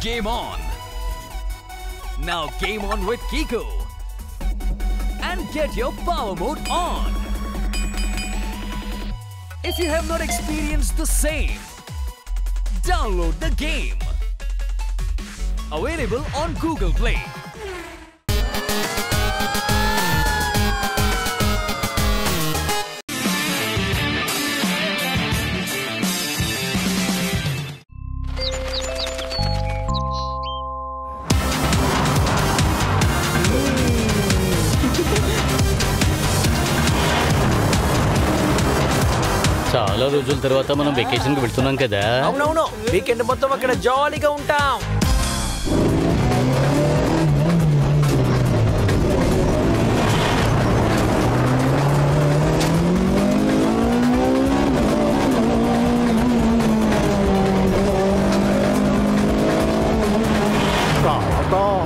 Game on! Now game on with Kiko and get your power mode on! If you have not experienced the same, download the game. Available on Google Play. చాలా రోజుల తర్వాత మనం vacation కి వెళ్తున్నాం కదా. అవునవును, weekend మొత్తం అక్కడ జాలీగా ఉంటాం.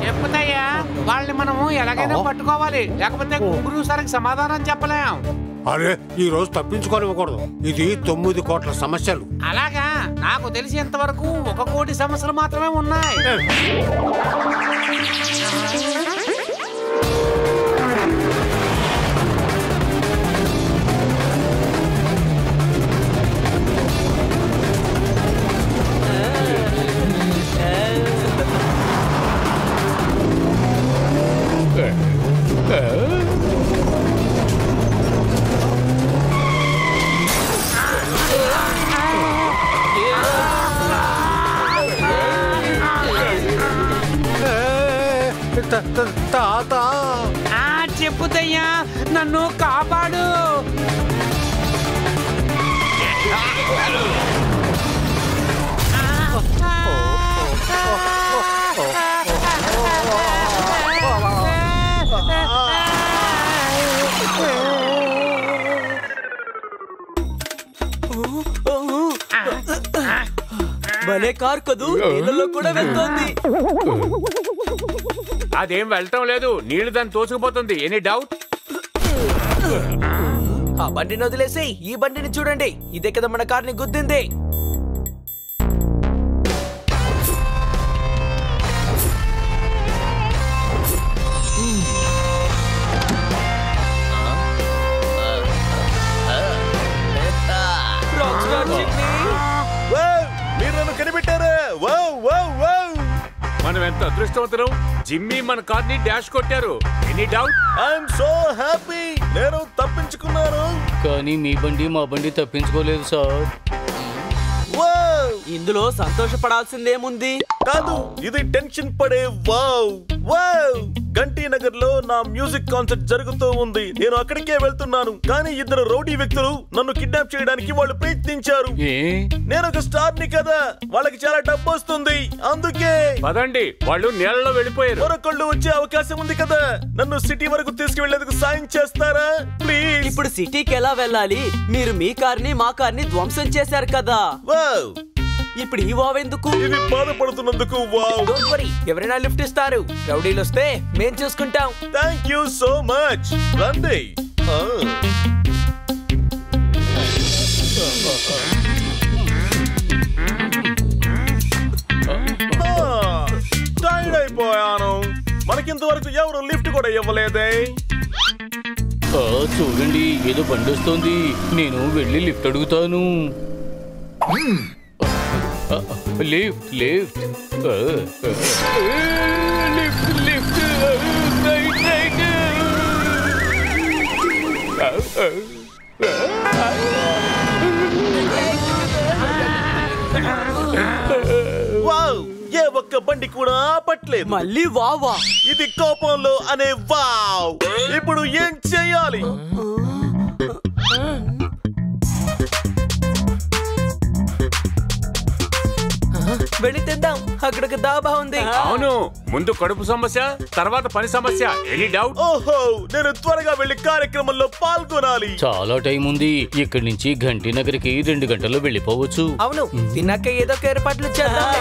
చెప్పుతాయా, వాళ్ళని మనము ఎలాగైనా పట్టుకోవాలి, లేకపోతే గుంగురు సార్కి సమాధానం చెప్పలేం. అరే, ఈ రోజు తప్పించుకోనివ్వకూడదు. ఇది 9 కోట్ల సమస్యలు. అలాగా? నాకు తెలిసేంత వరకు 1 కోటి సమస్యలు మాత్రమే ఉన్నాయి. తాత, చెప్పుతయ్యా, నన్ను కాపాడు. భలే కార్ కదూ, నీళ్ళలో కూడా వెళ్తోంది. అదేం వెళ్ళటం లేదు, నీళ్లు దాన్ని తోసుకుపోతుంది. Any doubt? ఆ బండిని వదిలేసి ఈ బండిని చూడండి, ఇదే కదా మన కార్ని గుద్దింది. మీరు నన్ను కనిపెట్టారా? మనం ఎంత అదృష్టవంతులం, జిమ్మీ మన కార్ని డాష్ కొట్టారు. Any doubt? I'm so happy, నేను తప్పించుకున్నాను. కానీ మీ బండి మా బండి తప్పించుకోలేదు సార్. ఇందులో సంతోషపడాల్సిందేముంది? కాదు, ఇది టెన్షన్ పడే వావ్. గంటీ నగర్ లో నా మ్యూజిక్ కాన్సర్ట్ జరుగుతూ ఉంది. నేను అక్కడికే వెళ్తున్నాను. కానీ 2 రౌడీ వ్యక్తులు నన్ను కిడ్నాప్ చేయడానికి వాళ్ళు ప్రయత్నించారు. నేను ఒక స్టార్ ని కదా, వాళ్ళకి చాలా డబ్బు వస్తుంది, అందుకే. పదండి, వాళ్ళు నీళ్ళలో వెళ్ళిపోయారు. మరొకళ్ళు వచ్చే అవకాశం ఉంది కదా, నన్ను సిటీ వరకు తీసుకువెళ్లేందుకు సాయం చేస్తారా ప్లీజ్? ఇప్పుడు సిటీకి ఎలా వెళ్ళాలి? మీరు మీ కార్ని మా కార్ని ధ్వంసం చేశారు కదా. ఇప్పుడు ఈ వావ్ ఎందుకు? ఇది బాధపడుతున్నందుకు వావ్. డోంట్ వరీ, ఎవరైనా లిఫ్ట్ ఇస్తారు. రౌడీలు వస్తే మేం చూసుకుంటాం. Thank you so much. రండి. టైర్డ్ అయిపోయాను. మనకింతవరకు ఎవరు లిఫ్ట్ కూడా ఇవ్వలేదే. చూడండి, ఏదో బండి వస్తోంది. నేను వెళ్ళి లిఫ్ట్ అడుగుతాను. Lift lift lift lift wow, ఏ ఒక్క బండి కూడా ఆపట్లేదు. మళ్ళీ వావా? ఇది కోపంలో అనే వావ్. ఇప్పుడు ఏం చేయాలి? వెళ్ళి తెద్దాం, అక్కడికి దాబా ఉంది. అవును, ముందు కడుపు సమస్య, తర్వాత పని సమస్య. Any doubt? ఓహో, నేను త్వరగా వెళ్లి కార్యక్రమంలో పాల్గొనాలి. చాలా టైం ఉంది. ఇక్కడి నుంచి ఘంటీ నగర్కి 2 గంటల్లో వెళ్ళిపోవచ్చు. అవును, తిన్నాక ఏదో ఒక ఏర్పాట్లు చేద్దాం.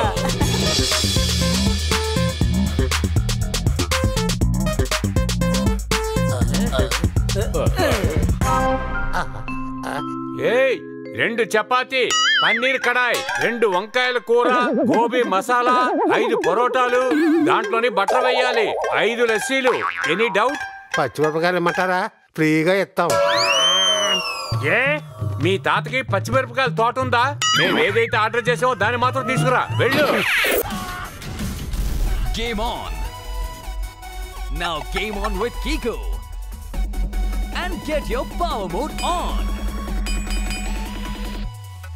2 చపాతీ, పన్నీర్ కడాయ్, 2 వంకాయల కూర, గోబీ మసాలా, 5 పరోటాలు, దాంట్లోని బటర్ వేయాలి, 5 లస్సీలు. Any doubt? పచ్చిమిరపకాయలు ఇమ్మంటారా? ఫ్రీగా ఇస్తాం. ఏ మీ తాతకి పచ్చిమిరపకాయల తోట ఉందా? మేము ఏదైతే ఆర్డర్ చేసామో దాన్ని మాత్రం తీసుకురా. వెళ్ళు. Game on. Now game on with Kiko. And get your power mode on.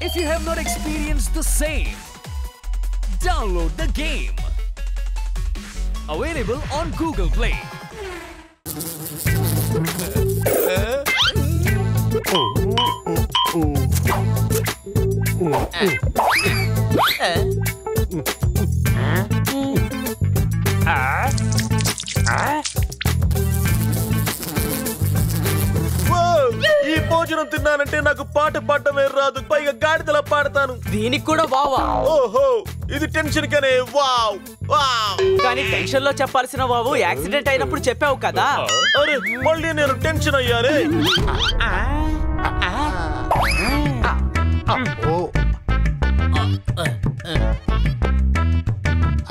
If you have not experienced the same, download the game. Available on Google Play. ఈ భోజనం తిన్నానంటే నాకు పాట పాడటమే రాదు, పైగా గాడిదలా పాడతాను. దీనికి కూడా వావా? ఓహో, ఇది టెన్షన్ కనే వావ్ వావ్. కానీ టెన్షన్ లో చెప్పాల్సిన వావు యాక్సిడెంట్ అయినప్పుడు చెప్పావు కదా. అరే మళ్ళీ నేను టెన్షన్ అయ్యానే.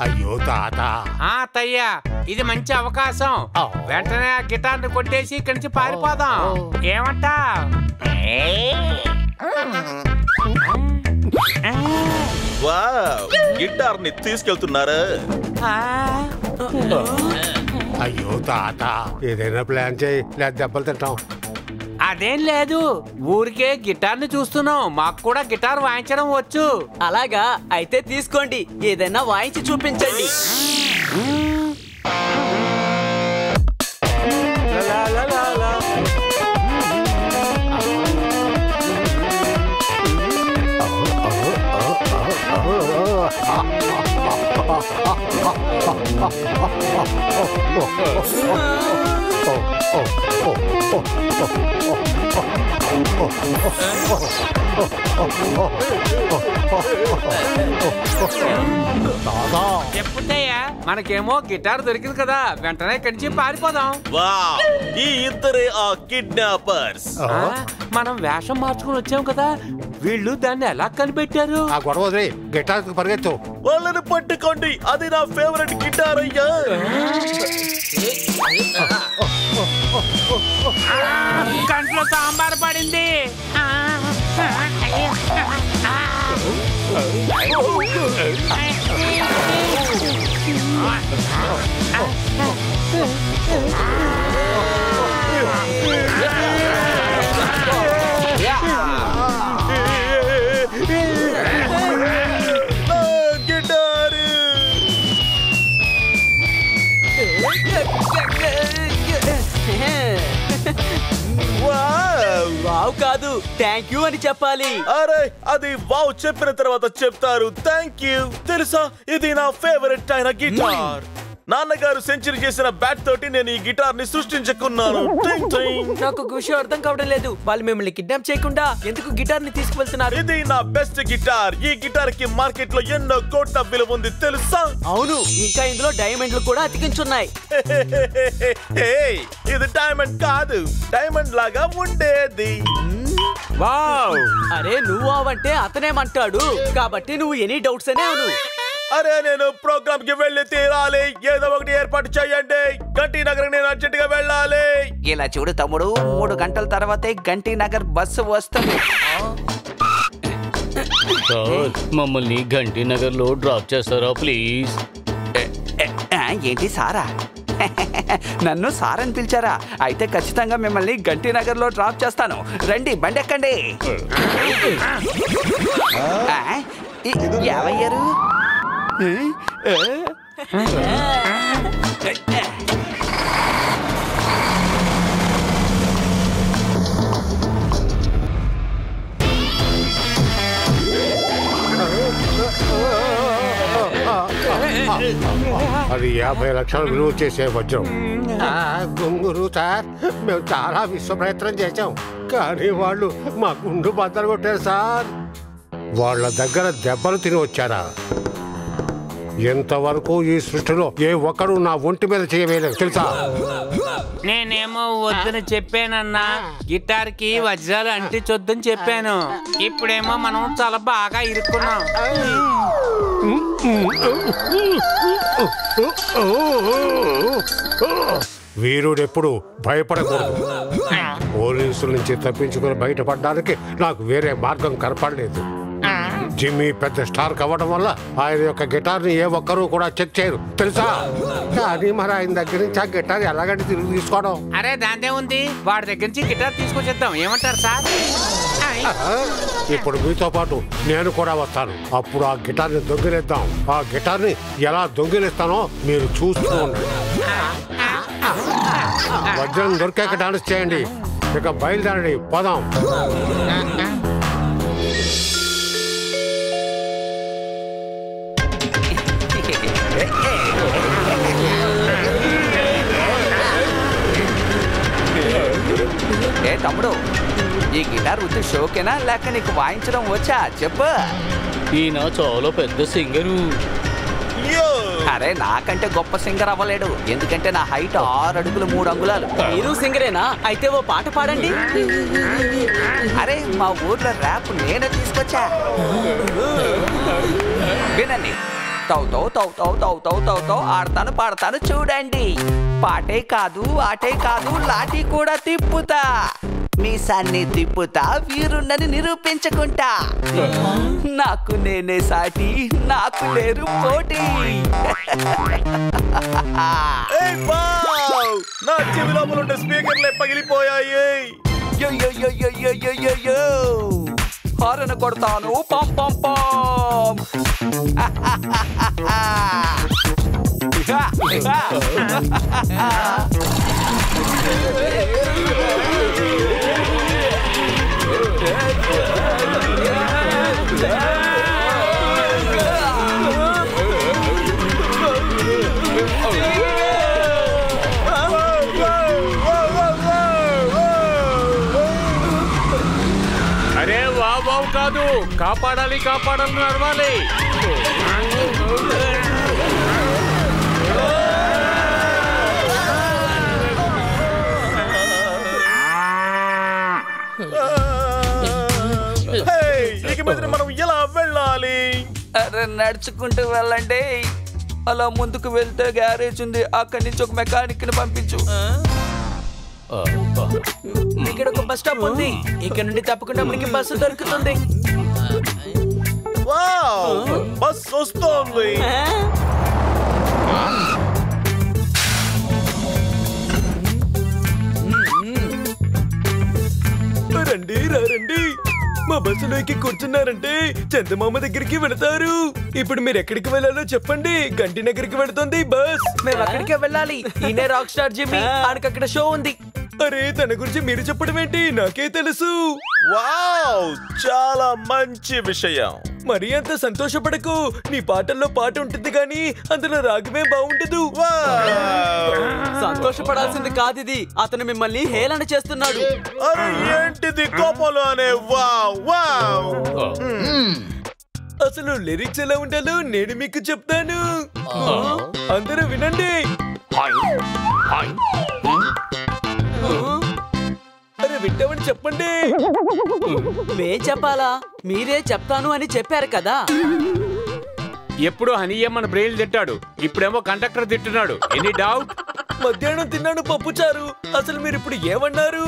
అయ్యో తాత. తయ్యా, ఇది మంచి అవకాశం. వెంటనే ఆ గిటార్ని కొట్టేసి ఇక్కడి నుంచి పారిపోదాం. ఏమంటా? వావ్, గిటార్ ని తీసుకెళ్తున్నారా? అయ్యో తాత, ఏదైనా ప్లాన్ చేయి, లేదా దెబ్బలు తింటాం. అదేం లేదు, ఊరికే గిటార్ని చూస్తున్నాం. మాకు కూడా గిటార్ వాయించడం వచ్చు. అలాగా? అయితే తీసుకోండి, ఏదైనా వాయించి చూపించండి. చెప్పుతాయా, మనకేమో గిటార్ దొరికింది కదా, వెంటనే ఇక్కడి నుంచి పారిపోదాం. వావ్, ఈ ఇద్దరే ఆ కిడ్నాపర్స్. మనం వేషం మార్చుకుని వచ్చాం కదా, వీళ్ళు దాన్ని ఎలా కనిపెట్టారు? ఆ గొడవ వదిలి గిటార్ పరిగెత్తు. వాళ్ళని పట్టుకోండి, అది నా ఫేవరెట్ గిటార్ అయ్యా. కంట్లో సాంబార్ పడింది. గిటార్ వావ్ కాదు, థ్యాంక్ యూ అని చెప్పాలి. అరే అది వావ్ చెప్పిన తర్వాత చెప్తారు థ్యాంక్ యూ. తెలుసా, ఇది నా ఫేవరెట్ అయిన గిటార్. నాన్నగారు సెంచరీ చేసిన బ్యాట్ తోటి నేను ఈ గిటార్ ని సృష్టించుకున్నాను. నాకు ఒక విషయం అర్థం కావడం లేదు, వాళ్ళు మిమ్మల్ని కిడ్నాప్ చేయకుండా ఎందుకు గిటార్ ని తీసుకువెళ్తున్నారు? ఇది నా బెస్ట్ గిటార్. ఈ గిటార్ కి మార్కెట్ లో ఎన్నో కోట్ల విలువ ఉంది తెలుసా? అవును, ఇంకా ఇందులో డైమండ్లు కూడా అతికించున్నాయి. ఇది డైమండ్ కాదు, డైమండ్ లాగా ఉండేది. వావ్, అరే నువ్వు అవంటే అతనేమంటాడు, కాబట్టి నువ్వు ఎనీ డౌట్స్ అనే అవును. అరే నేను ప్రోగ్రామ్ కి వెళ్ళి తీరాలి, ఏదో ఒకటి ఏర్పాటు చేయండి. గంటీ నగర్ నేను అర్జెంట్ గా వెళ్ళాలి. ఇలా చూడు తమ్ముడు, 3 గంటల తర్వాతే గంటీ నగర్ బస్సు వస్తుంది. సార్, మమ్మల్ని ఘంటీ నగర్ లో డ్రాప్ చేస్తారా ప్లీజ్? ఏంటి సారా? నన్ను సార్ అని పిలిచారా? అయితే ఖచ్చితంగా మిమ్మల్ని గంటీ నగర్ లో డ్రాప్ చేస్తాను. రండి, బండి ఎక్కండి. ఏమయ్యారు? అది 50 లక్షలు విలువ చేసే వజ్రం. గుంగురు సార్, మేము చాలా విశ్వ ప్రయత్నం చేశాం, కానీ వాళ్ళు మా గుండు బద్దలు కొట్టారు సార్. వాళ్ళ దగ్గర దెబ్బలు తిని వచ్చారా? ఎంతవరకు ఈ సృష్టిలో ఏ ఒక్కరు నా ఒంటి మీద చేయవేయలేదు తెలుసా? నేనేమో వద్దని చెప్పానన్నా, గిటార్ కి వజ్రాలు అంటించొద్దని చెప్పాను. ఇప్పుడేమో మనం చాలా బాగా ఇరుక్కున్నాం. వీరుడెప్పుడు భయపడకూడదు. పోలీసుల నుంచి తప్పించుకుని బయటపడడానికి నాకు వేరే మార్గం కనపడలేదు. జిమ్మీ పెద్ద స్టార్ కావడం వల్ల ఆయన యొక్క గిటార్ ని ఏ ఒక్కరూ కూడా చెక్ చేయరు తెలుసా? కానీ మరి ఆయన దగ్గర నుంచి ఆ గిటార్ ఎలాగంటే తిరిగి తీసుకోవడం? అరే దాంతే ఉంది, వాడి దగ్గర నుంచి గిటార్ తీసుకొచ్చేద్దాం. ఏమంటారు సార్? ఇప్పుడు మీతో పాటు నేను కూడా వస్తాను. అప్పుడు ఆ గిటార్ ని దొంగిలిద్దాం. ఆ గిటార్ ని ఎలా దొంగిలిస్తానో మీరు చూస్తూ ఉండండి. వజ్రం దొరికాక డాన్స్ చేయండి. ఇక బయలుదేరండి, పోదాం. ఏ తమ్ముడు, ఈ గిటార్ ఉత్తి షోకేనా లేక నీకు వాయించడం వచ్చా చెప్పు? ఈయన చాలా పెద్ద సింగరు. అరే నాకంటే గొప్ప సింగర్ అవ్వలేడు, ఎందుకంటే నా హైట్ 6 అడుగులు 3 అంగుళాలు. మీరు సింగరేనా? అయితే ఓ పాట పాడండి. అరే మా ఊర్లో ర్యాప్ నేనే తీసుకొచ్చా, వినండి. తౌ తౌ తౌ తౌ తౌ తౌ తౌ తౌ ఆడతాను పాడతాను చూడండి. పాటే కాదు ఆటే కాదు లాఠీ కూడా తిప్పుతా, మీసాన్ని తిప్పుతా, వీరున్నని నిరూపించుకుంటా. నాకు నేనే సాటి, నాకు లేరు పోటీ. నా చెవి లోపల ఉండే స్పీకర్లే పగిలిపోయాయి. హారన్ కొడతాను పం పం పం. అరే వావ్ కాదు, కాపాడాలి కాపాడాలి నడవాలి. ఇక మీద మనం ఎలా వెళ్ళాలి? అరే నడుచుకుంటూ వెళ్ళండి. అలా ముందుకు వెళ్తే గ్యారేజ్ ఉంది, అక్కడి నుంచి ఒక మెకానిక్ ని పంపించు. ఇక్కడ ఒక బస్ స్టాప్ ఉంది, ఇక్కడ నుండి తప్పకుండా మనకి బస్సు దొరుకుతుంది. బస్ వస్తోంది. రండి రండి, మా బస్సులోకి కూర్చున్నారంటే చందమామ దగ్గరికి వెళతారు. ఇప్పుడు మీరు ఎక్కడికి వెళ్ళాలో చెప్పండి. గంటి నగర్కి వెళుతుంది బస్. మేము అక్కడికే వెళ్ళాలి. ఈయనే రాక్ స్టార్ జిమ్మీ, ఆయనకి అక్కడ షో ఉంది. అరే తన గురించి మీరు చెప్పడం ఏంటి? నాకే తెలుసు. వావ్, చాలా మంచి విషయం. మరి అంత సంతోషపడకు, నీ పాటల్లో పాట ఉంటుంది గానీ అందులో రాగమే బాగుండదు. సంతోషపడాల్సింది కాదిది, అతను మిమ్మల్ని హేళన చేస్తున్నాడు. అరే ఏంటిది కోపంలో అనే? Wow wow. అసలు లిరిక్స్ ఎలా ఉండాలో నేను మీకు చెప్తాను, అందరూ వినండి. అరే వింటామని చెప్పండి. మేం చెప్పాలా? మీరే చెప్తాను అని చెప్పారు కదా. ఎప్పుడు హనీయమ్మని బ్రెయిల్ తిట్టాడు, ఇప్పుడేమో కండక్టర్ తిట్టున్నాడు. Any doubt? మధ్యాహ్నం తిన్నాను పప్పుచారు. అసలు మీరు ఇప్పుడు ఏమన్నారు?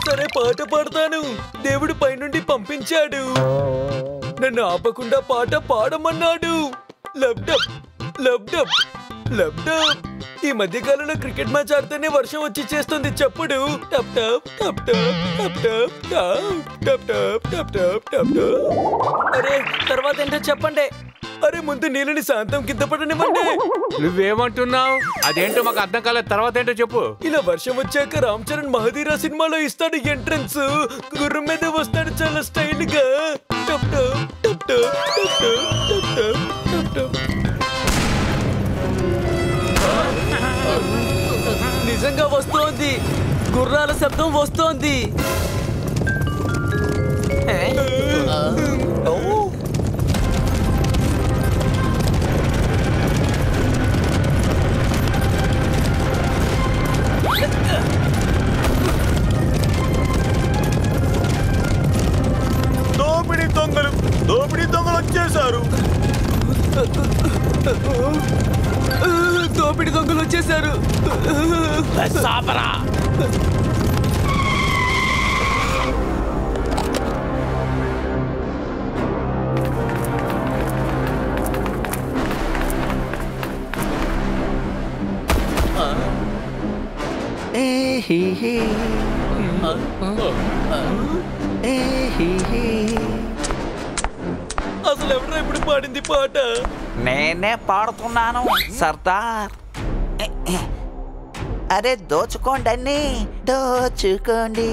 సరే పాట పాడతాను. దేవుడు పైనుండి పంపించాడు, నన్ను ఆపకుండా పాట పాడమన్నాడు. లబ్డబ్ లబ్డబ్ లబ్డబ్. ఈ మధ్య కాలంలో క్రికెట్ మ్యాచ్ ఆడితేనే వర్షం వచ్చి చేస్తుంది చప్పుడు. టప్ టప్ టప్ టప్ టప్ టప్ టప్ టప్ టప్ టప్ టప్ టప్. అరే తర్వాత ఏంటో చెప్పండి. అరే ముందు నీళ్ళని శాంతం కింద పడనివ్వండి. నువ్వేమంటున్నావు? అదేంటో మాకు అర్థం కాలేదు. తర్వాత ఏంటో చెప్పు. ఇలా వర్షం వచ్చాక రామ్ చరణ్ మహదీరా సినిమాలో ఇస్తాడు ఎంట్రన్స్. గుర్రం మీద వస్తాడు చాలా స్టైల్ గా. టప్ టప్ టప్ టప్ టప్ టప్ టప్ టప్. నిజంగా వస్తోంది, గుర్రాల శబ్దం వస్తోంది. దోపిడి దొంగలు వచ్చేసారు. అసలు ఎవరు ఇప్పుడు పాడింది పాట? నేనే పాడుతున్నాను సర్దార్. అరే దోచుకోండి అన్ని, దోచుకోండి.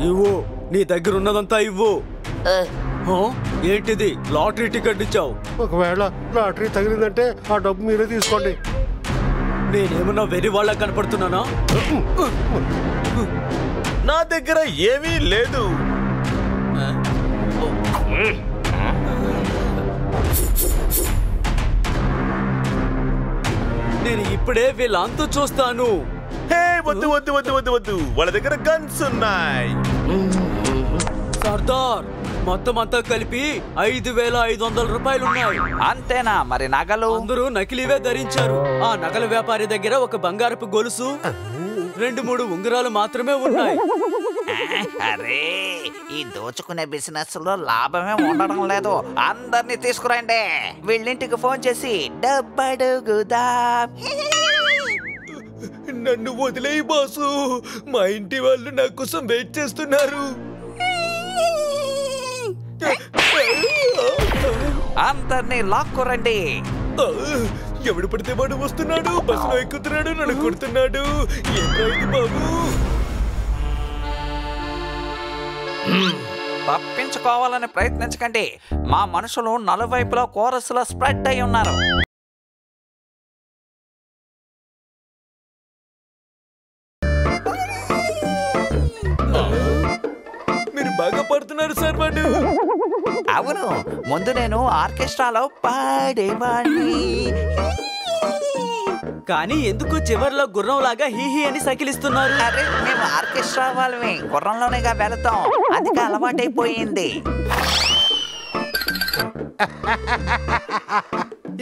ఇవ్వు, నీ దగ్గర ఉన్నదంతా ఇవ్వు. ఏంటిది? లాటరీ టికెట్ ఇచ్చావు. ఒకవేళ లాటరీ తగిలిందంటే ఆ డబ్బు మీరే తీసుకోండి. నేనేమన్నా వెర్రి వాళ్ళ కనపడుతున్నానా? నా దగ్గర ఏమీ లేదు. నేను ఇప్పుడే వీళ్ళంతా చూస్తాను. హే, వద్దు వద్దు వద్దు వద్దు వద్దు, వాళ్ళ దగ్గర గన్స్ ఉన్నాయి. సర్దార్, మొత్తం అంతా కలిపి 5,500 రూపాయలు ఉన్నాయి. అంతేనా? మరి నగలు? అందరూ నకిలీవే ధరించారు. ఆ నగల వ్యాపారి దగ్గర ఒక బంగారపు గొలుసు, 2-3 ఉంగరాలు మాత్రమే ఉన్నాయి. అరే, ఈ దోచుకునే బిజినెస్ లో లాభమే ఉండడం లేదు. అందరినీ తీసుకురండి. వీళ్ళింటికి ఫోన్ చేసి డబ్బడుగుదాం. నన్ను వదిలేయి బాసు, మా ఇంటి వాళ్ళు నా కోసం వెయిట్ చేస్తున్నారు. అందరినీ లాక్కురండి. ఎవడు పడితే వాడు వస్తున్నాడు, బస్సులో ఎక్కుతున్నాడు, నన్ను కొడుతున్నాడు. ఏంటైంది బాబు? తప్పించుకోవాలని ప్రయత్నించకండి. మా మనుషులు నలువైపులా కోరస్లో స్ప్రెడ్ అయి ఉన్నారు. మీరు బాగా పడుతున్నారు సార్. వాడు అవును, ముందు నేను ఆర్కెస్ట్రాలో పాడేవాణ్ణి. కానీ ఎందుకు చివర్లో గుర్రంలాగా హీహీ అని సకిలిస్తున్నారు? అరే, మేము ఆర్కెస్ట్రా వాళ్ళమే, గుర్రంలోనేగా వెళతాం, అందుకే అలవాటైపోయింది.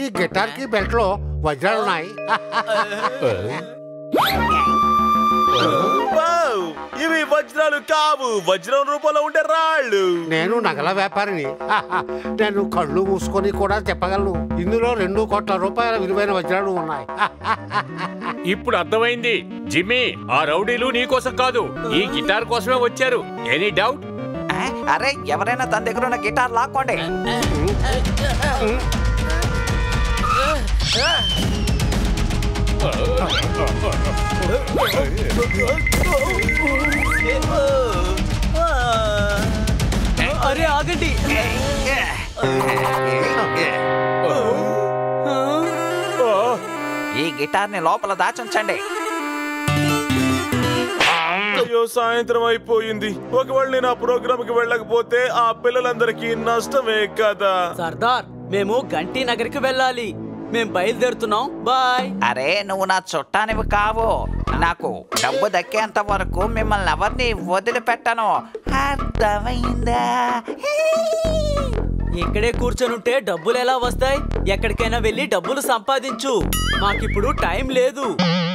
ఈ గిటార్ కి బెల్ట్ లో వజ్రాలున్నాయి. ఇవి వజ్రాలు కావు, వజ్రం రూపంలో ఉండే రాళ్ళు. నేను నగల వ్యాపారిని. నేను కళ్ళు మూసుకొని కూడా చెప్పగలను. ఇందులో 2 కోట్ల రూపాయల విలువైన వజ్రాలు ఉన్నాయి. ఇప్పుడు అర్థమైంది. జిమ్మీ, ఆ రౌడీలు నీకోసం కాదు, ఈ గిటార్ కోసమే వచ్చారు. Any doubt? అరే, ఎవరైనా తన దగ్గర ఉన్న గిటార్ లాక్కోండి. అరే ఆగండి. ఈ గిటార్ ని లోపల దాచుంచండి. అయ్యో, సాయంత్రం అయిపోయింది. ఒకవేళ నేను ఆ ప్రోగ్రామ్ కి వెళ్ళకపోతే ఆ పిల్లలందరికీ నష్టమే కదా. సర్దార్, మేము గంటి నగర్కి వెళ్ళాలి. మేం బయలుదేరుతున్నాం. బాయ్. అరే, నువ్వు నా చుట్టానివి కావు. నాకు డబ్బు దక్కేంత వరకు మిమ్మల్ని ఎవరిని వదిలిపెట్టను. అర్థమైందా? ఇక్కడే కూర్చొనుంటే డబ్బులు ఎలా వస్తాయి? ఎక్కడికైనా వెళ్ళి డబ్బులు సంపాదించు. మాకిప్పుడు టైం లేదు.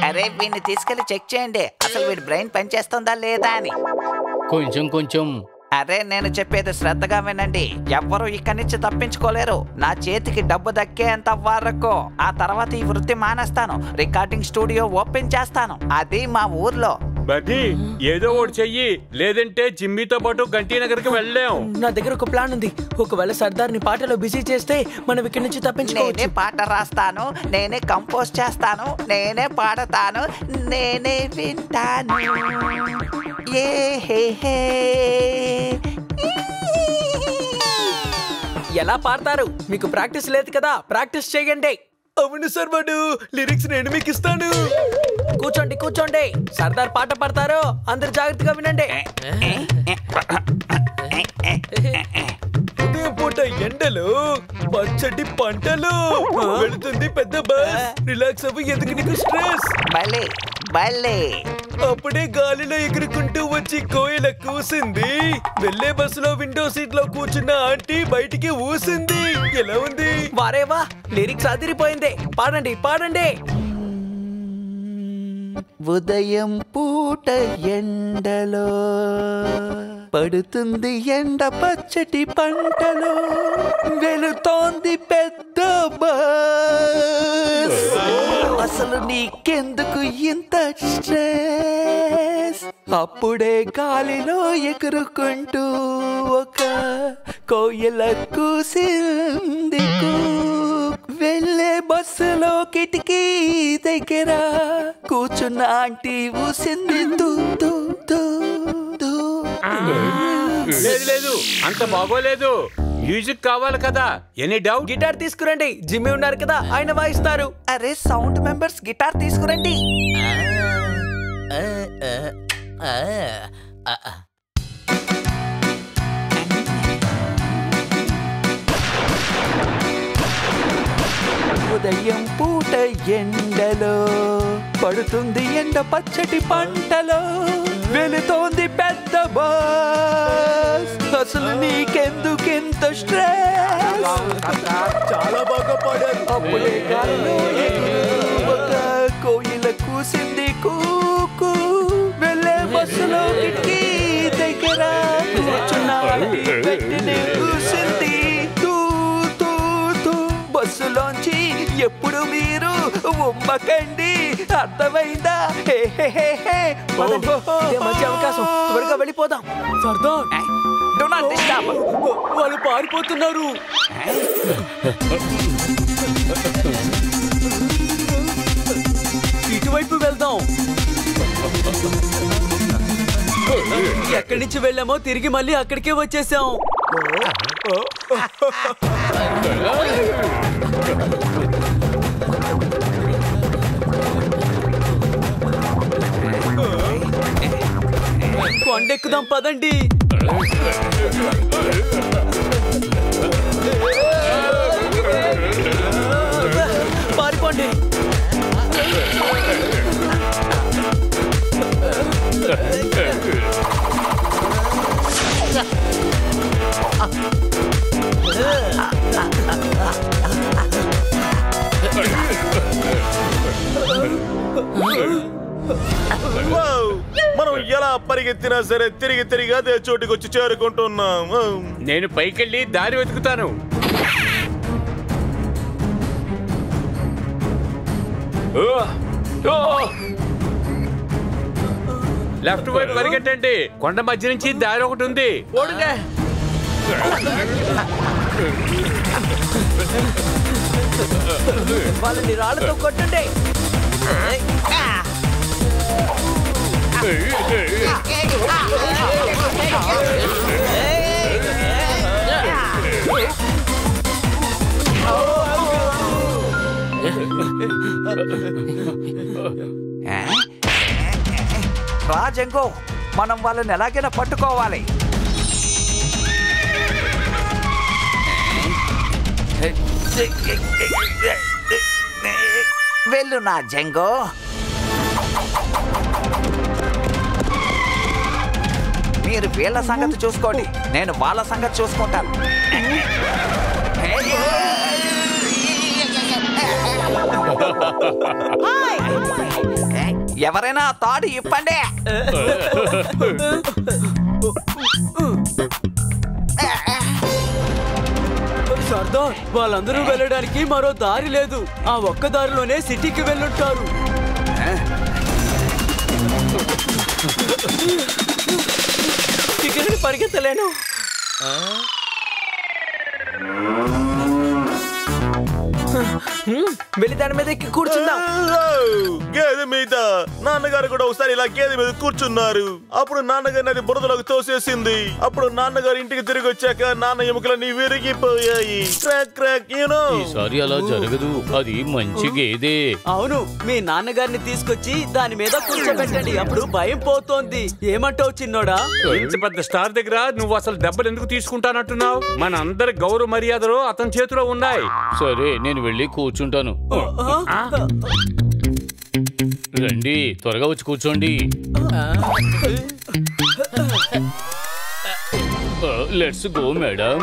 అరే, వీడిని తీసుకెళ్లి చెక్ చేయండి, అసలు వీడి బ్రెయిన్ పనిచేస్తుందా లేదా అని. కొంచెం అరే, నేను చెప్పేది శ్రద్ధగా వినండి. ఎవ్వరూ ఇక్కడి నుంచి తప్పించుకోలేరు. నా చేతికి డబ్బు దక్కేంత వరకు. ఆ తర్వాత ఈ వృత్తి మానేస్తాను. రికార్డింగ్ స్టూడియో ఓపెన్ చేస్తాను, అది మా ఊర్లో. బడ్డీ, ఏదో ఒకటి చెయ్యి, లేదంటే జిమ్మీతో పాటు గంటీ నగర్కి వెళ్ళాం. నా దగ్గర ఒక ప్లాన్ ఉంది. ఒకవేళ సర్దార్ని పాటలో బిజీ చేస్తే మనం ఇక్కడి నుంచి తప్పించుకోవచ్చు. నేనే పాట రాస్తాను, నేనే కంపోజ్ చేస్తాను, నేనే పాడతాను, నేనే వింటాను. ఏ హే హే. ఎలా పాడతారు? మీకు ప్రాక్టీస్ లేదు కదా, ప్రాక్టీస్ చేయండి. అవును సార్, వాడు లిరిక్స్ నేను మీకు ఇస్తాను. కూర్చోండి. సర్దార్ పాట పాడతారు, అందరు జాగ్రత్తగా వినండి. ఉదయం పూట ఎండలు, పచ్చటి పంటలు, వెళుతుంది పెద్ద బస్. రిలాక్స్ అవ్వు, ఎందుకు నీకు స్ట్రెస్? భలే భలే. అప్పుడే గాలిలో ఎగురుకుంటూ వచ్చి కోయిల కూసింది. వెళ్లే బస్సులో విండో సీట్ లో కూర్చున్న ఆంటీ బయటికి ఊసింది. ఎలా ఉంది? వారేవా, లిరిక్స్ అదిరిపోయింది. పాడండి పాడండి. ఉదయం పూట ఎండలో పడుతుంది ఎండ పచ్చటి పంటలో వెలుతోంది పెద్ద బస్. అసలు నీకెందుకు ఇంత స్ట్రెస్? అప్పుడే గాలిలో ఎగురుకుంటూ ఒక కోయిల కూసింది. వెళ్ళే బస్సులో కిటికీ దగ్గర కూర్చున్న ఆంటీ ఊసింది. లేదు లేదు, అంత బాగోలేదు. మ్యూజిక్ కావాలి కదా. Any doubt? గిటార్ తీసుకురండి. జిమ్మి ఉన్నారు కదా, ఆయన వాయిస్తారు. అరే సౌండ్ మెంబర్స్ గిటార్ తీసుకురండి. ఉదయం పూట ఎండలో పడుతుంది ఎండ పచ్చటి పంటలో వెళుతోంది పెద్ద బస్. అసలు నీకెందుకెంత స్ట్రెస్? చాలా బాగా పాడారు. అప్పుడే గాలిలో ఒక కోయిల కూసింది. కూకు వెళ్ళే బస్సులో కిటికీ దగ్గర కూర్చున్న ఆంటీ గట్టినే కూసింది. బస్సులోంచి ఎప్పుడు మీరు ఉమ్మకండి, అర్థమైందా? ఇదే మంచి అవకాశం, త్వరగా వెళ్ళిపోదాం. Sardar, Do not disturb. వాళ్ళు పారిపోతున్నారు. ఇటువైపు వెళ్దాం. ఎక్కడి నుంచి వెళ్ళామో తిరిగి మళ్ళీ అక్కడికే వచ్చేసాం. కొండెక్కుదాం పదండి. పారిపోండి. మనం ఎలా పరిగెత్తినా సరే తిరిగి తిరిగి అదే చోటుకి వచ్చి చేరుకుంటున్నాం. నేను పైకెళ్ళి దారి వెతుకుతాను. లెఫ్ట్ వైపు పరిగెట్టండి. కొండ మధ్య నుంచి దారి ఒకటి ఉంది. వాళ్ళని రాళ్ళతో కొట్టండి. రాజంగో, మనం వాళ్ళని ఎలాగైనా పట్టుకోవాలి. వెళ్ళు నా జంగో. మీరు వీళ్ళ సంగతి చూసుకోండి, నేను వాళ్ళ సంగతి చూసుకుంటాను. ఎవరైనా తాడు ఇప్పండి. సర్దార్, వాళ్ళందరూ వెళ్ళడానికి మరో దారి లేదు. ఆ ఒక్క దారిలోనే సిటీకి వెళ్ళుంటారు. ఇక్కడ పరిగెత్తలేను. వెళ్ళి దాని మీద ఎక్కి కూర్చుందాం. గేదె మీద నాన్నగారు కూడా ఒకసారి ఇలా గేదె మీద కూర్చున్నారు. అప్పుడు నాన్నగారిని అది బురదలోకి తోసేసింది. అప్పుడు నాన్నగారు ఇంటికి తిరిగి వచ్చాక నాన్న ఎముకలన్నీ విరిగిపోయాయి. క్రాక్ క్రాక్, ఈసారి అలా జరగదు. అది మంచి గేదే. అవును, మీ నాన్నగారిని తీసుకొచ్చి దాని మీద కూర్చోబెట్టండి. అప్పుడు భయం పోతోంది. ఏమంటావు చిన్నోడా? ఇంత పెద్ద స్టార్ దగ్గర నువ్వు అసలు దెబ్బలు ఎందుకు తీసుకుంటానంటున్నావు? మన అందరి గౌరవ మర్యాదలు అతని చేతిలో ఉన్నాయి. సరే, నేను వెళ్ళి కూర్చుంటాను. రండి త్వరగా వచ్చి కూర్చోండి. Let's go madam.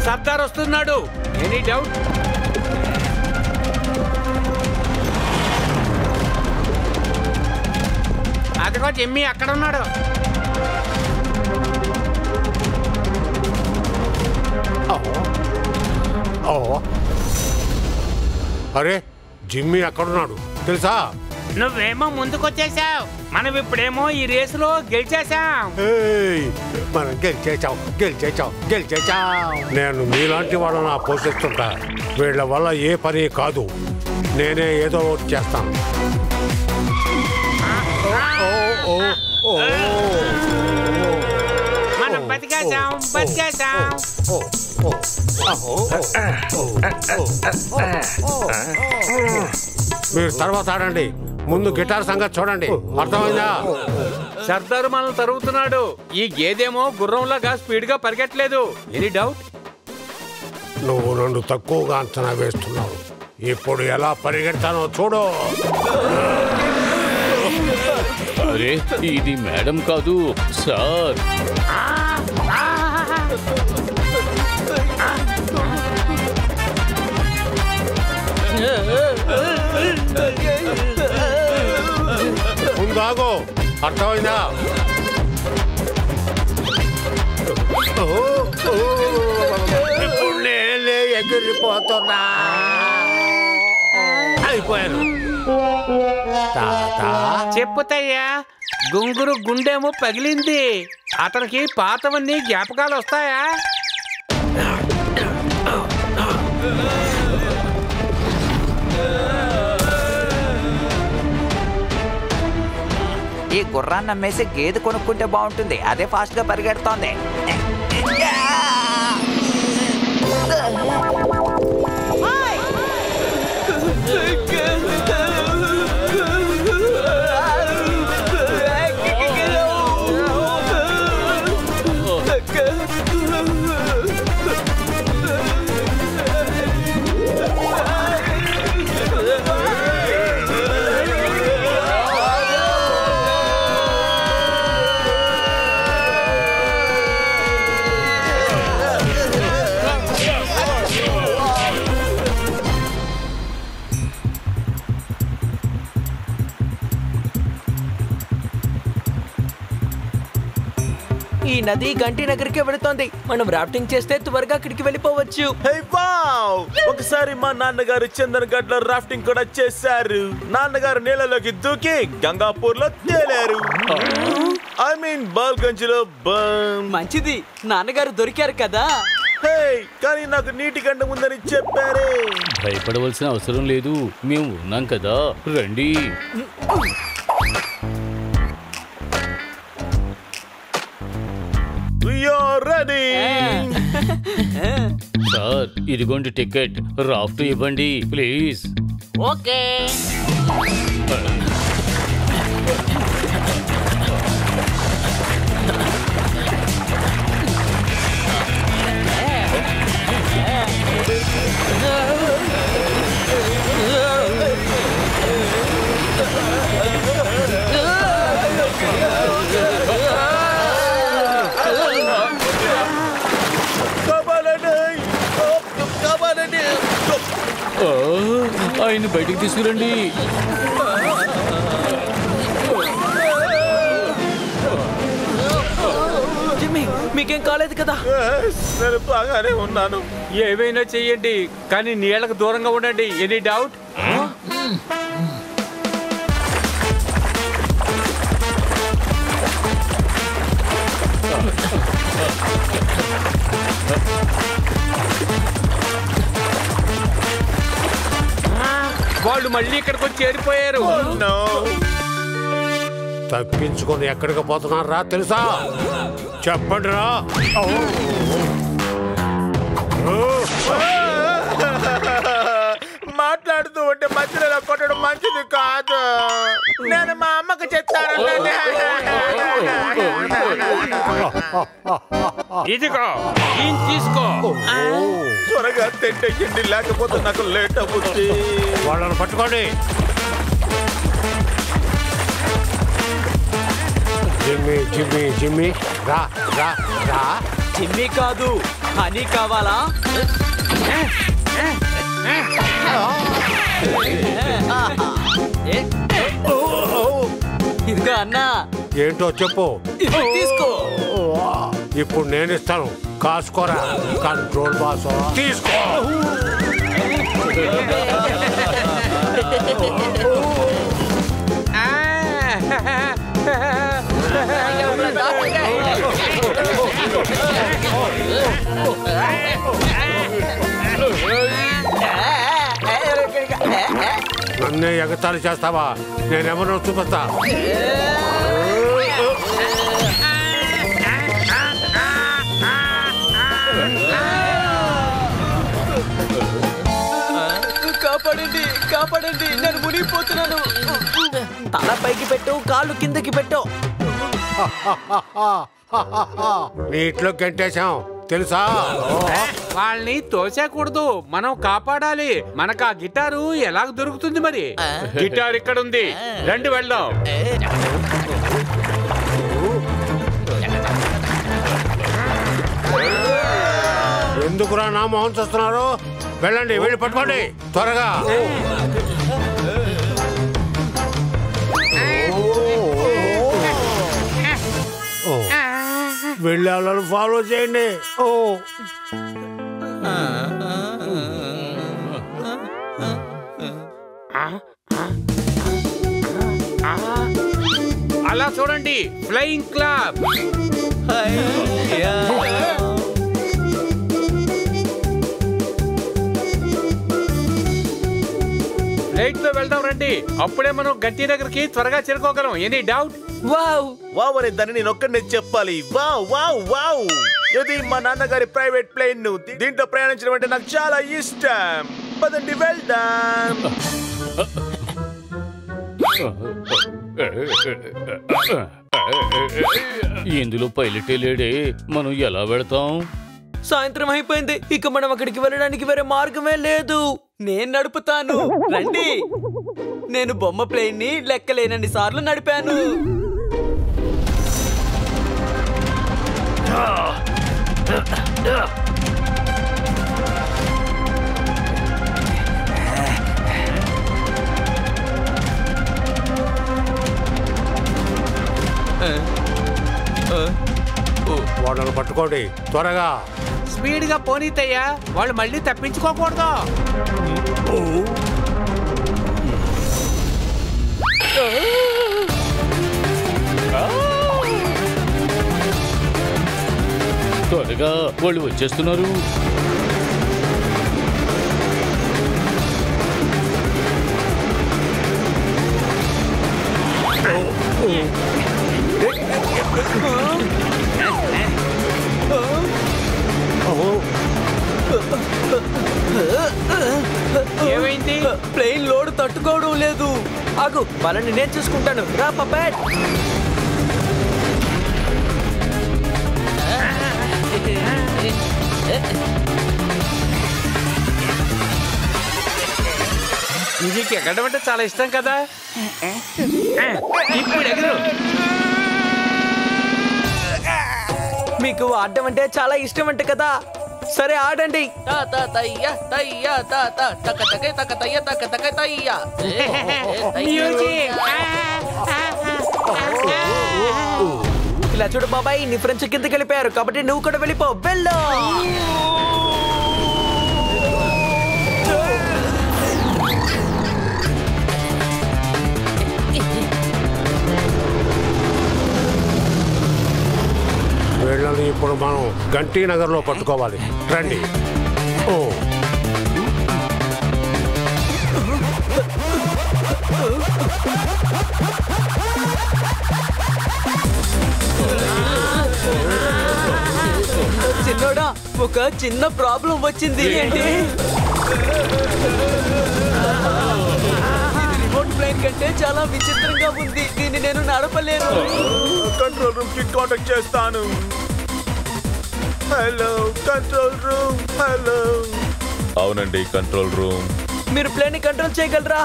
సర్దార్ వస్తున్నాడు. Any doubt? అదిగో జిమ్మి అక్కడ ఉన్నాడు. అరే జిమ్మీ అక్కడున్నాడు తెలుసా? నువ్వేమో ముందుకొచ్చేసావు, మనం ఇప్పుడేమో ఈ రేసులో గెలిచేసాం. మనం గెలిచేచాం. నేను మీలాంటి వాళ్ళని పోషిస్తుంటా. వీళ్ళ వల్ల ఏ పని కాదు, నేనే ఏదో ఒకటి చేస్తాను. మనం బతికేసాం. మీరు తర్వాత ఆడండి, ముందు గిటార్ సంగతి చూడండి. అర్థమైందా? సర్దారు మనల్ని తరుగుతున్నాడు. ఈ గేదేమో గుర్రంలాగా స్పీడ్ గా పరిగెట్టలేదు. Any doubt? నువ్వు నన్ను తక్కువగా అంచనా వేస్తున్నావు. ఇప్పుడు ఎలా పరిగెడతానో చూడు. అరే ఇది మేడం కాదు సార్. ముందాగో, అర్థమైందా? ఇప్పుడు నేనే ఎగిరిపోతున్నా. అయిపోయాను. చెప్పుతయ్యా, గుంగురు గుండేమో పగిలింది. అతనికి పాతవన్నీ జ్ఞాపకాలు వస్తాయా? ఈ గుర్రాన్ని అమ్మేసి గేదె కొనుక్కుంటే బాగుంటుంది. అదే ఫాస్ట్ గా పరిగెడుతోంది. ఈ నది గంటి నగర్కి వెళుతోంది. మనం రాఫ్టింగ్ చేస్తే త్వరగా అక్కడికి వెళ్ళిపోవచ్చు. ఒకసారి మా నాన్నగారు చందన్ గఢ్ లో రాఫ్టింగ్ కూడా చేశారు. నాన్నగారు నీళ్ళలోకి దూకి గంగాపూర్ లో తేలారు. ఐ మీన్ బాల్గంజ్ లో. మంచిది, నాన్నగారు దొరికారు కదా. కానీ నాకు నీటి గంట ఉందని చెప్పారే. భయపడవలసిన అవసరం లేదు, మేము ఉన్నాం కదా. రండి. సార్ ఇదిగోండి టికెట్. రాఫ్ట్ ఇవ్వండి ప్లీజ్. ఓకే. ఆయన బయటికి తీసుకురండి. జిమ్మీ, మీకేం కాలేదు కదా? నేను బాగానే ఉన్నాను. ఏవైనా చెయ్యండి, కానీ నీళ్ళకు దూరంగా ఉండండి. Any doubt? వాళ్ళు మళ్ళీ ఇక్కడికి వచ్చి చేరిపోయారు. తప్పించుకొని ఎక్కడికి పోతున్నారా తెలుసా? చెప్పండి రా. మా మాట్లాడుతూ ఉంటే మధ్యలో కొట్టడం మంచిది కాదు. నేను మా అమ్మకి చెప్తాను. ఇదిగో తీసుకో. త్వరగా తింటేయండి, లేకపోతే నాకు లేట్ అవుతుంది. వాళ్ళని పట్టుకోండి. జిమ్మి జిమ్మి జిమ్మి రా రా రా. జిమ్మి కాదు, హనీ కావాలా? ఇదిగా అన్నా. ఏంటో చెప్పు. తీసుకో. ఇప్పుడు నేను ఇస్తాను, కాసుకోరా. Control boss. తీసుకో. నన్నే ఎగతాళి చేస్తావా? నేనెవరో చూపిస్తా. కాపాడండి, కాపాడండి, నేను మునిగిపోతున్నాను. తల పైకి పెట్టు, కాళ్ళు కిందకి పెట్టు. నీటిలో గంటేశాం తెలుసా? వాళ్ళని తోసేకూడదు, మనం కాపాడాలి. మనకు ఆ గిటారు ఎలా దొరుకుతుంది? మరి గిటార్ ఇక్కడ ఉంది, రండి వెళ్దాం. ఎందుకురా నా మోహన్ చూస్తున్నారు? వెళ్ళండి, వెళ్ళి పట్టుకోండి త్వరగా. వెళ్ళి వాళ్ళని ఫాలో చేయండి. అలా చూడండి, ఫ్లయింగ్ క్లబ్. ఫ్లైట్ లో వెళ్దాం రండి. అప్పుడే మనం గట్టి దగ్గరికి త్వరగా చేరుకోగలం. Any doubt? వావ్ వావ్ అనే దాన్ని నేను ఒక్కడినే చెప్పాలి. Wow wow wow. ఇది మా నాన్నగారి ప్రైవేట్ ప్లేన్. దీంట్లో ప్రయాణించడం అంటే నాకు చాలా ఇష్టం. పదండి వెళ్దాం. ఇందులో పైలటే లేడే, మనం ఎలా వెళతాం? సాయంత్రం అయిపోయింది, ఇక మనం అక్కడికి వెళ్ళడానికి వేరే మార్గమే లేదు. నేను నడుపుతాను, రండి. నేను బొమ్మ ప్లేన్ ని లెక్కలేనన్ని సార్లు నడిపాను. వాళ్ళని పట్టుకోండి త్వరగా. స్పీడ్ గా పోనీతయ్యా, వాళ్ళు మళ్ళీ తప్పించుకోకూడదు. త్వరగా, వాళ్ళు వచ్చేస్తున్నారు. ఏమైంది? ప్లేన్ లోడ్ తట్టుకోవడం లేదు. ఆగు, వాళ్ళని నేను చూసుకుంటాను. రా పపెట్. నీకు ఎగరడం అంటే చాలా ఇష్టం కదా? ఇప్పుడు ఎగరు. మీకు ఆడడం అంటే చాలా ఇష్టం అంటే కదా? సరే ఆడండి. ఇలా చూడు బాబాయ్, నీ ఫ్రెండ్స్ కిందకి వెళ్ళిపోయారు కాబట్టి నువ్వు కూడా వెళ్ళిపో. వెళ్ళు. వీళ్ళని ఇప్పుడు మనం గంటీ నగర్లో పట్టుకోవాలి. రండి. చిన్నోడా, ఒక చిన్న ప్రాబ్లం వచ్చింది. ఏంటి? అంటే చాలా విచిత్రంగా ఉంది. దీన్ని నేను నడపలేను. కంట్రోల్ రూమ్ కి కాంటాక్ట్ చేస్తాను. Hello control room. హలో. అవునండి కంట్రోల్ రూమ్. మీరు ప్లేన్ ని కంట్రోల్ చేయగలరా?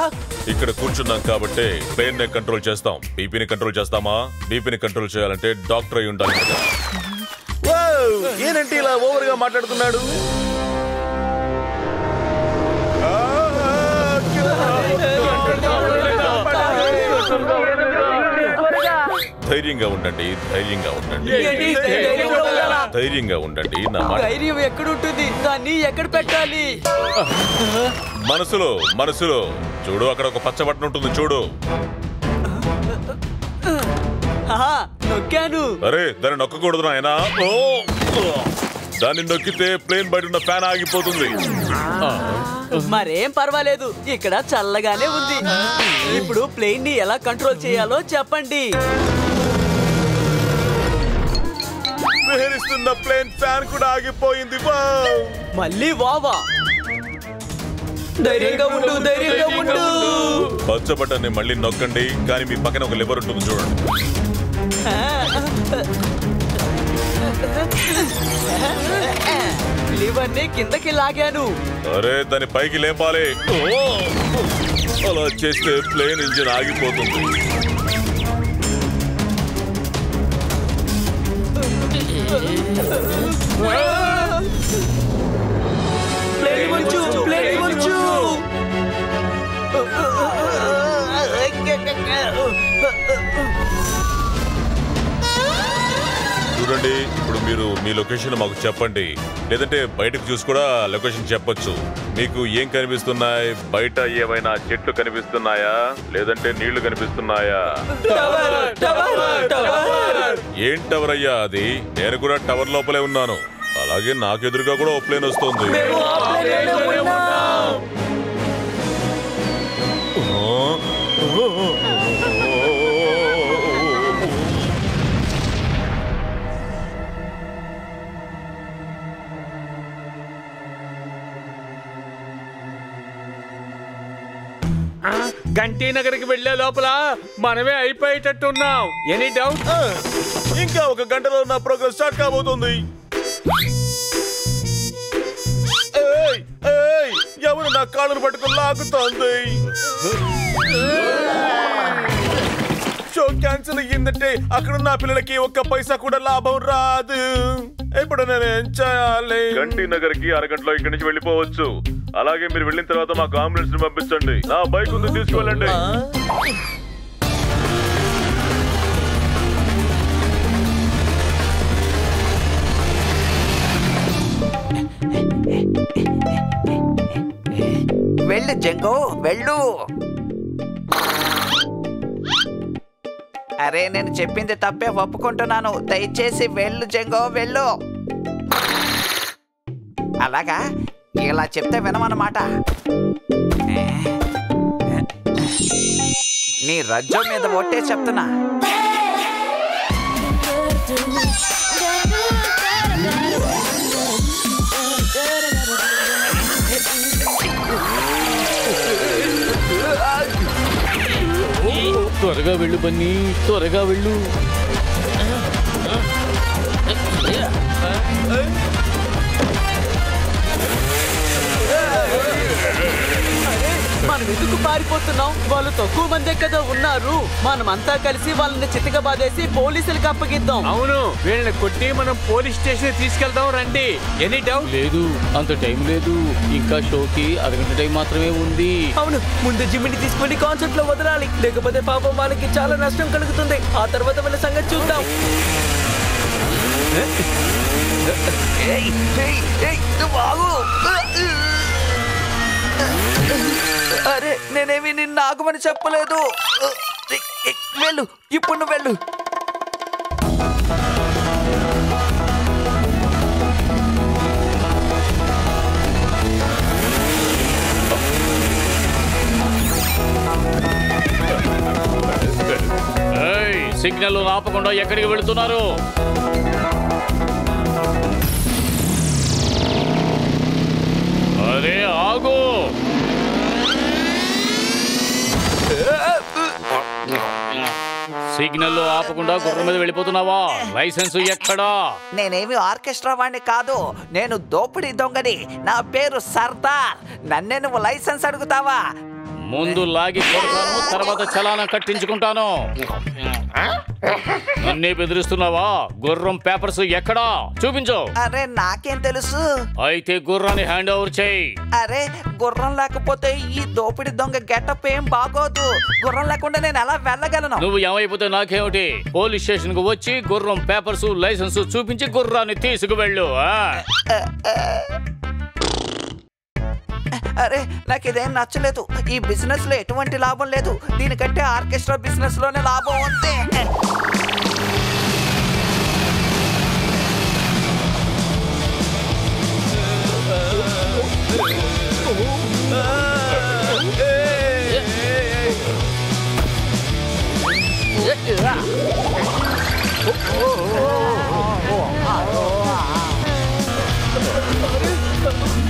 ఇక్కడ కూర్చున్నాం కాబట్టి ప్లేన్ ని కంట్రోల్ చేస్తాం. బీపీని కంట్రోల్ చేస్తామా? బీపీని కంట్రోల్ చేయాలంటే డాక్టర్ అయి ఉండాలి కదా. ఏంటంటే ఇలా ఓవర్ గా మాట్లాడుతున్నాడు? ధైర్యంగా ఉండండి, ధైర్యంగా ఉండండి, ధైర్యంగా ఉండండి. ధైర్యం ఎక్కడ ఉంటుంది? దాన్ని ఎక్కడ పెట్టాలి? మనసులో మనసులో చూడు, అక్కడ ఒక పచ్చ బటన్ ఉంటుంది చూడు. నొక్కాను. అరే దాన్ని నొక్కకూడదు నాయనా. దాన్ని నొక్కితే ప్లేన్ బయట ఉన్న ఫ్యాన్ ఆగిపోతుంది. మరేం పర్వాలేదు, ఇక్కడ చల్లగానే ఉంది. ఇప్పుడు ప్లేన్ ని ఎలా కంట్రోల్ చేయాలో చెప్పండి. విహరిస్తున్న ప్లేన్ ఫ్యాన్ కూడా ఆగిపోయింది. మళ్ళీ వావా. ధైర్యంగా ఉండు, ధైర్యంగా ఉండు. పచ్చ బటన్ని మళ్ళీ నొక్కండి, కానీ మీ పక్కన ఒక లివర్ ఉంటుంది చూడండి. లివర్ ని కిందకి లాగాను. అరే దాన్ని పైకి లేపాలి. అలా చేస్తే ప్లేన్ ఇంజిన్ ఆగిపోతుంది. ప్లేన్ వంచు, ప్లేన్ వంచు. చూడండి, ఇప్పుడు మీరు మీ లొకేషన్ మాకు చెప్పండి, లేదంటే బయటకు చూసి కూడా లొకేషన్ చెప్పొచ్చు. మీకు ఏం కనిపిస్తున్నాయి? బయట ఏమైనా చెట్లు కనిపిస్తున్నాయా, లేదంటే నీళ్లు కనిపిస్తున్నాయా? ఏం టవర్ అయ్యా అది? నేను కూడా టవర్ లోపలే ఉన్నాను. అలాగే నాకు ఎదురుగా కూడా ఓ ప్లేన్ వస్తుంది. గంటీ నగర్కి వెళ్లే లోపల మనమే అయిపోయేటట్టున్నాం. Any doubt? ఇంకా ఒక గంటలో నా ప్రోగ్రామ్ స్టార్ట్ కాబోతుంది. ఎవరు నా కాళ్ళను పట్టుకుని లాగుతోంది? షో క్యాన్సిల్ అయ్యిందంటే అక్కడ నా పిల్లలకి ఒక్క పైసా కూడా లాభం రాదు. ఇప్పుడు నేనేం చేయాలి? గంటీ నగర్ కి అరగంటలో ఇక్కడి నుంచి వెళ్ళిపోవచ్చు. అలాగే మీరు వెళ్ళిన తర్వాత మాకు అంబులెన్స్ ని పంపించండి. నా బైక్ ఉంది, తీసుకువెళ్ళండి. వెళ్ళు జంగో, వెళ్ళు. అరే నేను చెప్పింది తప్పే ఒప్పుకుంటున్నాను. దయచేసి వెళ్ళు జంగో, వెళ్ళు. అలాగా? ఇలా చెప్తే వినమన్నమాట. నీ రజ్జో మీద ఒట్టే చెప్తున్నా. త్వరగా వెళ్ళు బన్నీ, త్వరగా వెళ్ళు. మనం ఎందుకు పారిపోతున్నాం? వాళ్ళు తక్కువ మందే కదా ఉన్నారు. మనమంతా కలిసి వాళ్ళని చిత్తగా బాధేసి పోలీసులకు అప్పగిద్దాం. అవును, వీళ్ళని కొట్టి మనం పోలీస్ స్టేషన్ తీసుకెళ్దాం. రండి. Any doubt? లేదు, అంత టైం లేదు. ఇంకా షోకి అరగంట టైం మాత్రమే ఉంది. అవును, ముందు జిమ్మిని తీసుకుని కాన్సర్ట్ లో వదలాలి, లేకపోతే పాపం వాళ్ళకి చాలా నష్టం కలుగుతుంది. ఆ తర్వాత వాళ్ళ సంగతి చూద్దాం. అరే నేనేమి నిన్ను ఆగమని చెప్పలేదు. వెళ్ళు, ఇప్పుడు నువ్వు వెళ్ళు. సిగ్నల్ ఆపకుండా ఎక్కడికి వెళుతున్నారు? అరే ఆగు. సిగ్నల్ లో ఆపకుండా గుర్రం మీద వెళ్ళిపోతున్నావా? లైసెన్స్ ఎక్కడా? నేనేమి ఆర్కెస్ట్రా వాడిని కాదు, నేను దోపిడీ దొంగని. నా పేరు సర్దార్. నన్నే నువ్వు లైసెన్స్ అడుగుతావా? ముందు లాగి కొడతాను, తర్వాత చలానా కట్టించుకుంటాను. నన్నే బెదిరిస్తున్నావా? గుర్రం పేపర్స్ ఎక్కడా? చూపించు. అరే నాకేం తెలుసు? అయితే గుర్రాన్ని హ్యాండ్ ఓవర్ చేయి. అరే గుర్రం లేకపోతే ఈ దోపిడీ దొంగ గెటప్ ఏం బాగోదు. గుర్రం లేకుండా నేను ఎలా వెళ్ళగలను? నువ్వు ఏమైపోతే నాకేమిటి? పోలీస్ స్టేషన్ కు వచ్చి గుర్రం పేపర్స్ లైసెన్స్ చూపించి గుర్రాన్ని తీసుకువెళ్ళు. అరే నాకు ఇదేం నచ్చలేదు. ఈ బిజినెస్ లో ఎటువంటి లాభం లేదు. దీనికంటే ఆర్కెస్ట్రా బిజినెస్ లోనే లాభం ఉంది.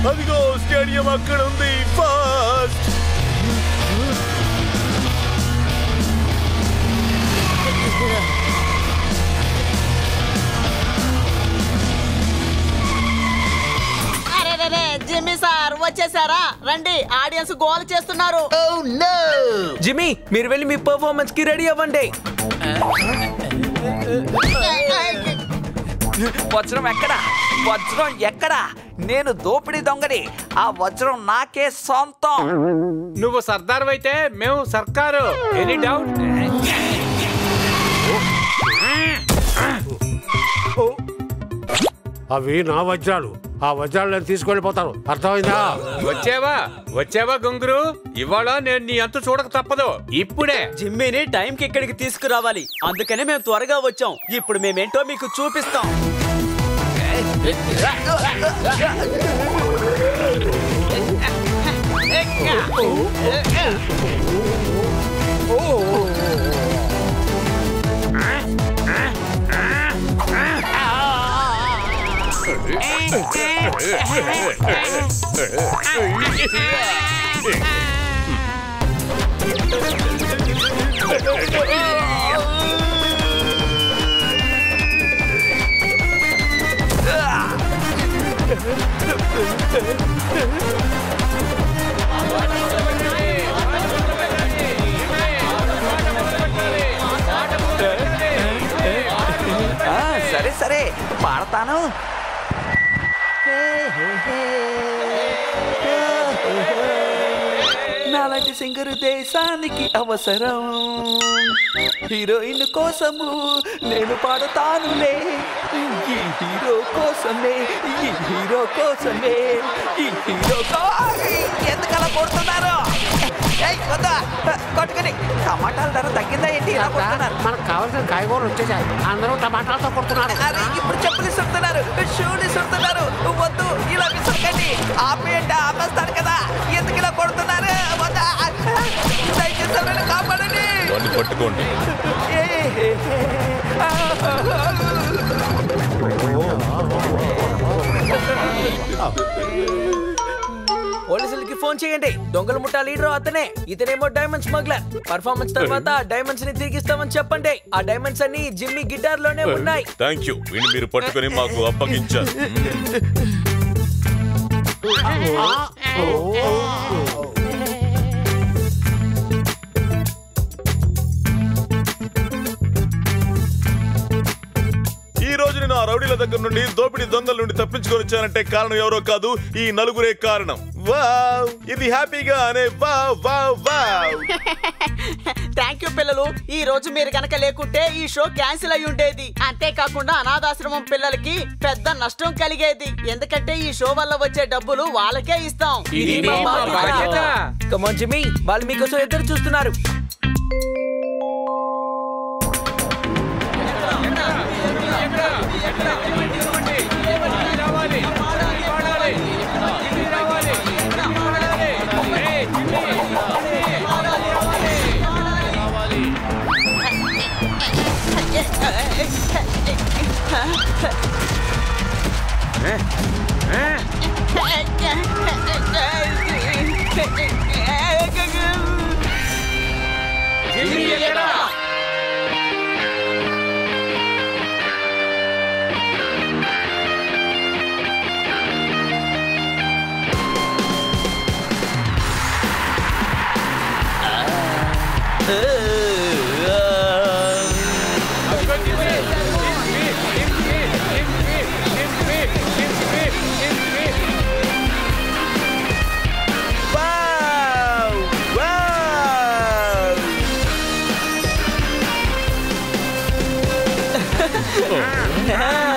అదిగో స్టేడియం అక్కడ ఉంది. ఫాస్ట్ జిమ్మీ సార్ వచ్చేసారా? రండి, ఆడియన్స్ గోల్ చేస్తున్నారు. జిమ్మీ మీరు వెళ్ళి మీ పర్ఫార్మెన్స్ కి రెడీ అవ్వండి. వజ్రం ఎక్కడా? వజ్రం ఎక్కడా? నేను దోపిడీ దొంగని. ఆ వజ్రం నాకే సొంతం. నువ్వు సర్దార్ అయితే మేము సర్కారు. Any doubt? అవి నా వజ్రాలు. ఆ వజ్రాలు నేను తీసుకెళ్ళిపోతాను. అర్థమైందా? వచ్చావా గంగురు? ఇవాళ నేను నీ అంతు చూడక తప్పదు. ఇప్పుడే జిమ్మీని టైంకి ఇక్కడికి తీసుకురావాలి. అందుకనే మేము త్వరగా వచ్చాం. ఇప్పుడు మేమేంటో మీకు చూపిస్తాం. సరే సరే పాడతాను. నాలాంటి సింగరు దేశానికి అవసరం. హీరోయిన్ కోసము నేను పాడతానులే. ఈ హీరో కోసమే, ఈ హీరో కోసమే, ఈ హీరో. ఎందుకలా కొడుతున్నారు? కొట్టుకుని టమాటాల ధర తగ్గిందా ఏంటి? ఇలా కొడుతున్నారు. మనకు కావాల్సిన కాయగూరలు వచ్చేసాయి. అందరూ టమాటాలతో కొడుతున్నారు. అరే ఇప్పుడు చెప్పులు ఇస్తున్నారు, షూలు ఇస్తున్నారు. వద్దు, ఇలా విసరకండి. ఆపేయండి, ఆపేస్తారు కదా. ఎందుకు ఇలా కొడుతున్నారు? వద్దా, దయచేసి కాపాడండి. పట్టుకోండి. పోలీసులకి ఫోన్ చేయండి. దొంగల ముఠా లీడర్ అతనే. ఇతనేమో డైమండ్ స్మగ్లర్. పర్ఫార్మెన్స్ తర్వాత డైమండ్స్ ని తిరిగిస్తామని చెప్పండి. ఆ డైమండ్స్ అన్ని జిమ్మీ గిటార్ లోనే ఉన్నాయి. Thank you. వీడిని మీరు పట్టుకొని మాకు అప్పగించారు. ఈ రోజు నేను ఆ రౌడీల దగ్గర నుండి దోపిడీ దొంగల నుండి తప్పించుకొని వచ్చానంటే కారణం ఎవరో కాదు, ఈ నలుగురే కారణం. వావ్, ఇది హ్యాపీగా అనే wow wow wow. Thank you పిల్లలు. ఈ రోజు మీరు కనుక లేకుంటే ఈ షో క్యాన్సిల్ అయి ఉండేది. అంతేకాకుండా అనాథాశ్రమం పిల్లలకి పెద్ద నష్టం కలిగేది. ఎందుకంటే ఈ షో వల్ల వచ్చే డబ్బులు వాళ్ళకే ఇస్తాం. కమ్ ఆన్ జిమ్మీ, వాళ్ళు మీకోసం ఎదురు చూస్తున్నారు. ఆ